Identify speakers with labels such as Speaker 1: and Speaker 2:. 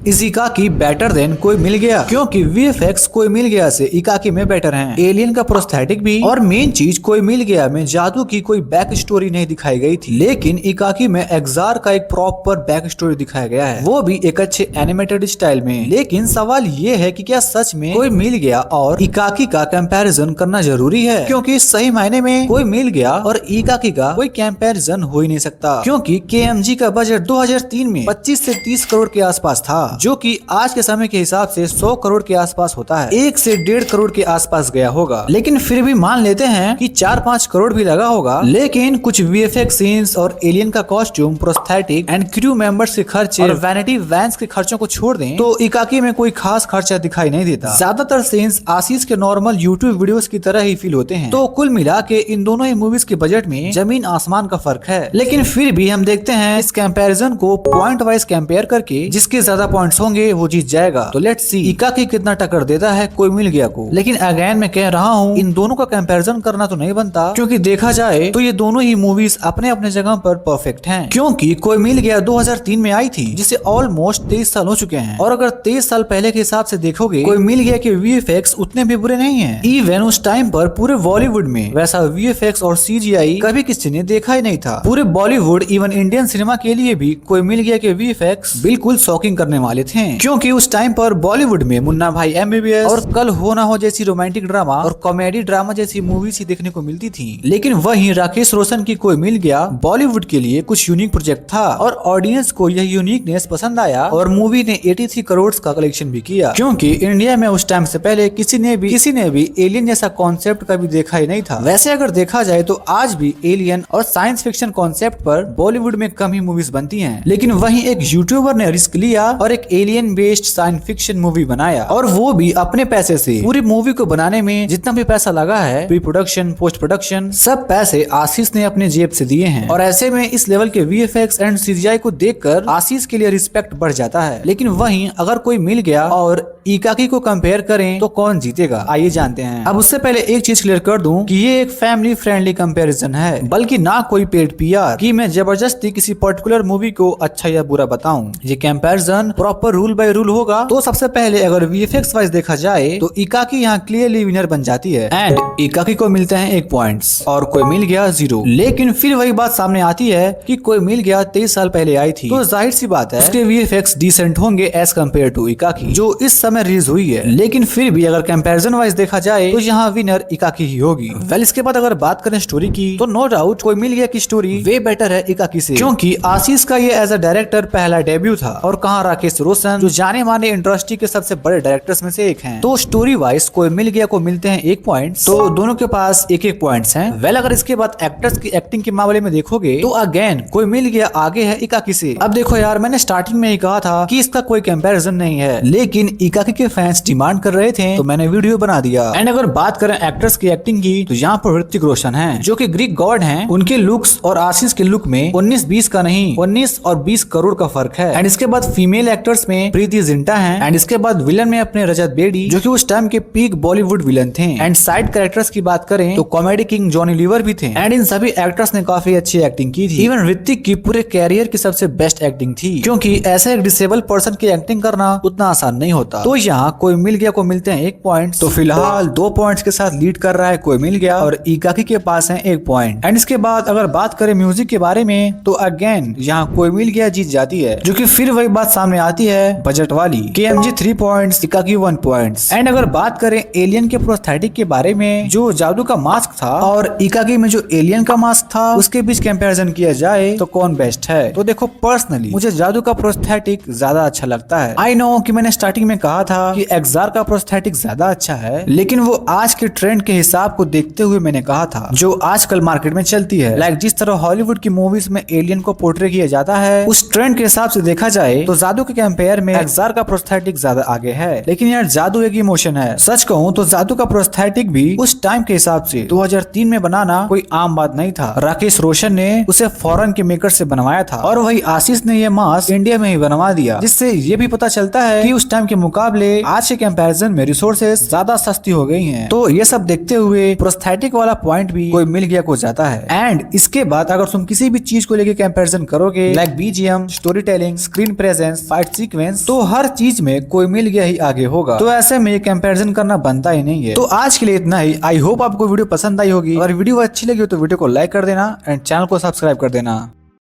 Speaker 1: इस इकाकी better than कोई मिल गया, क्योंकि वीएफएक्स कोई मिल गया से इकाकी में बेटर हैं। एलियन का प्रोस्थेटिक भी, और मेन चीज कोई मिल गया में जादू की कोई बैक स्टोरी नहीं दिखाई गई थी, लेकिन इकाकी में एक्जार का एक प्रॉपर बैक स्टोरी दिखाया गया है, वो भी एक अच्छे एनिमेटेड स्टाइल में। लेकिन सवाल ये है कि क्या सच में कोई मिल गया और इकाकी का कंपैरिजन करना जरूरी है? क्योंकि सही मायने में कोई मिल गया और इकाकी का कोई कंपैरिजन हो ही नहीं सकता, क्योंकि केएमजी का बजट 2003 में 25 से 30 करोड़ के आसपास था, जो कि आज के समय के हिसाब से 100 करोड़ के आसपास होता है। 1 से 1.5 करोड़ के आसपास गया होगा, लेकिन फिर भी मान लेते हैं कि 4-5 करोड़ भी लगा होगा। लेकिन कुछ वीएफएक्स सीन्स और एलियन का costume, prosthetic and crew members के खर्चे और वैनिटी वैन्स के खर्चों को छोड़ दें तो इकाकी में कोई खास खर्चा दिखाई नहीं देता। ज्यादातर सीन्स आशीष के नॉर्मल यूट्यूब वीडियोस की तरह ही फील होते हैं। तो कुल मिला के इन दोनों ही मूवीज के बजट में जमीन आसमान का फर्क है। लेकिन फिर भी हम देखते हैं इस कंपैरिजन को पॉइंट वाइज कंपेयर करके, जिसके ज्यादा पॉइंट्स होंगे वो जीत जाएगा। तो लेट्स सी इकाकी कितना टक्कर देता है कोई मिल गया को। लेकिन अगेन मैं कह रहा हूँ, इन दोनों का कंपैरिजन करना तो नहीं बनता, क्योंकि देखा जाए तो ये दोनों ही मूवीज अपने अपने जगह पर परफेक्ट हैं। क्योंकि कोई मिल गया 2003 में आई थी, जिसे ऑलमोस्ट 23 साल हो चुके हैं, और अगर 23 साल पहले के हिसाब से देखोगे कोई मिल गया के वीएफएक्स उतने भी बुरे नहीं है। इवन उस टाइम पर पूरे बॉलीवुड में वैसा वीएफएक्स और सीजीआई कभी किसी ने देखा ही नहीं था। पूरे बॉलीवुड इवन इंडियन सिनेमा के लिए भी कोई मिल गया के वीएफएक्स बिल्कुल शॉकिंग करने वाले थे, क्योंकि उस टाइम पर बॉलीवुड में मुन्ना भाई एमबीबीएस और कल हो ना हो जैसी रोमांटिक ड्रामा और कॉमेडी ड्रामा जैसी मूवीज ही देखने को मिलती थी। लेकिन वहीं राकेश रोशन की कोई मिल गया बॉलीवुड के लिए कुछ यूनिक प्रोजेक्ट था, और ऑडियंस को यह यूनिकनेस पसंद आया, और मूवी ने 83 करोड़ का कलेक्शन भी किया, क्योंकि इंडिया में उस टाइम से पहले किसी ने भी एलियन जैसा कॉन्सेप्ट कभी देखा ही नहीं था। वैसे अगर देखा जाए तो आज भी एलियन और साइंस फिक्शन कॉन्सेप्ट पर बॉलीवुड में कम ही मूवीज बनती हैं। लेकिन वहीं एक यूट्यूबर ने रिस्क लिया और एक alien based science fiction movie बनाया, और वो भी अपने पैसे से। पूरी मूवी को बनाने में जितना भी पैसा लगा है, प्री प्रोडक्शन, पोस्ट प्रोडक्शन, सब पैसे आशीष ने अपने जेब से दिए हैं। और ऐसे में इस लेवल के वीएफएक्स एंड सीजीआई को देखकर आशीष के लिए रिस्पेक्ट बढ़ जाता है। लेकिन वहीं अगर कोई मिल गया और इकाकी को कंपेयर करें तो कौन जीतेगा, आइए जानते हैं। अब उससे पहले एक चीज क्लियर कर दूं कि ये एक फैमिली फ्रेंडली कंपैरिजन है, बल्कि ना कोई पेड पीआर कि मैं जबरदस्ती किसी पर्टिकुलर मूवी को अच्छा या बुरा बताऊं। ये comparison proper rule by rule होगा। तो सबसे पहले अगर वीएफएक्स वाइज देखा जाए तो इकाकी यहाँ क्लियरली विनर बन जाती है, एंड इकाकी को मिलते हैं 1 पॉइंट्स और कोई मिल गया 0। लेकिन फिर वही बात सामने आती है कि कोई मिल गया 23 साल पहले आई थी, तो जाहिर सी बात है उसके वीएफएक्स डिसेंट होंगे एज कम्पेयर टू इकाकी जो इस समय रिलीज हुई है। लेकिन फिर भी अगर कंपैरिजन वाइज देखा जाए तो यहाँ विनर इकाकी ही होगी। वेल, इसके बाद अगर बात करें स्टोरी की, तो नो डाउट कोई मिल गया की स्टोरी वे बेटर है इकाकी से, क्योंकि आशीष का ये एज अ डायरेक्टर पहला डेब्यू था, और कहाँ राकेश रोशन जो जाने माने इंडस्ट्री के सबसे बड़े डायरेक्टर्स में से एक हैं। तो स्टोरी वाइज कोई मिल गया को मिलते हैं 1 पॉइंट, तो दोनों के पास 1-1 पॉइंट्स हैं। वेल, अगर इसके बाद एक्टर्स की एक्टिंग के मामले में देखोगे तो अगेन कोई मिल गया आगे है इकाकी से। अब देखो यार, मैंने स्टार्टिंग में ही कहा था कि इसका कोई कंपैरिजन नहीं है, लेकिन इकाकी के फैंस डिमांड कर रहे थे तो मैंने वीडियो बना दिया। एंड अगर बात करें एक्टर्स की एक्टिंग की, तो यहाँ पर ऋतिक रोशन है जो कि ग्रीक गॉड हैं। उनके लुक्स और आशीष के लुक में 19-20 का नहीं, 19 और 20 करोड़ का फर्क है। एंड इसके बाद फीमेल एक्टर्स में प्रीति जिंटा है, एंड इसके बाद विलन में अपने रजत बेदी जो कि उस टाइम के पीक बॉलीवुड विलन थे। एंड साइड कैरेक्टर्स की बात करें तो कॉमेडी किंग जॉनी लीवर भी थे, एंड इन सभी एक्टर्स ने काफी अच्छी एक्टिंग की थी। इवन ऋतिक की पूरे कैरियर की सबसे बेस्ट एक्टिंग थी, क्योंकि ऐसे एक डिसेबल पर्सन की एक्टिंग करना उतना आसान नहीं होता। तो यहाँ कोई मिल गया को मिलते हैं 1 पॉइंट। तो फिलहाल 2 पॉइंट्स के साथ लीड कर रहा है कोई मिल गया, और इकाकी के पास है 1 पॉइंट। एंड इसके बाद अगर बात करें म्यूजिक के बारे में, तो अगेन यहाँ कोई मिल गया जीत जाती है, जो कि फिर वही बात सामने आती है बजट वाली। केएमजी 3 पॉइंट्स, इकाकी 1 पॉइंट्स। एंड अगर बात करें एलियन के प्रोस्थेटिक के बारे में, जो जादू का मास्क था और इकाकी में जो एलियन का मास्क था, उसके बीच कंपैरिजन किया जाए तो कौन बेस्ट है? तो देखो, पर्सनली मुझे जादू का प्रोस्थेटिक ज्यादा अच्छा लगता है। आई नो कि मैंने स्टार्टिंग में कहा था कि एक्जार का प्रोस्थेटिक ज्यादा अच्छा है, लेकिन वो आज के ट्रेंड के हिसाब को देखते हुए मैंने कहा था, जो आजकल मार्केट में चलती है। लाइक जिस तरह हॉलीवुड की मूवीज में एलियन को पोर्ट्रे किया जाता है, उस ट्रेंड के हिसाब से देखा जाए तो जादू के कंपेयर में एक्जार का प्रोस्थेटिक ज्यादा आगे है। लेकिन यार, जादू एक इमोशन है। सच कहूँ तो जादू का प्रोस्थेटिक भी उस टाइम के हिसाब से 2003 में बनाना कोई आम बात नहीं था। राकेश रोशन ने उसे फॉरेन के मेकर से बनवाया था, और वही आशीष ने ये मास्क इंडिया में ही बनवा दिया, जिससे ये भी पता चलता है कि उस टाइम के मुकाबले मुकाबले आज के कंपैरिजन में रिसोर्सेज ज्यादा सस्ती हो गई हैं। तो ये सब देखते हुए प्रोस्थेटिक वाला पॉइंट भी कोई मिल गया को जाता है। एंड इसके बाद अगर तुम किसी भी चीज को लेके कंपैरिजन करोगे like BGM, story telling, screen presence, fight sequence, तो हर चीज में कोई मिल गया ही आगे होगा। तो ऐसे में कंपैरिजन करना बनता ही नहीं है। तो आज के लिए इतना ही। आई होप आपको वीडियो पसंद आई होगी। अगर वीडियो अच्छी लगी हो तो वीडियो को लाइक कर देना एंड चैनल को सब्सक्राइब कर देना।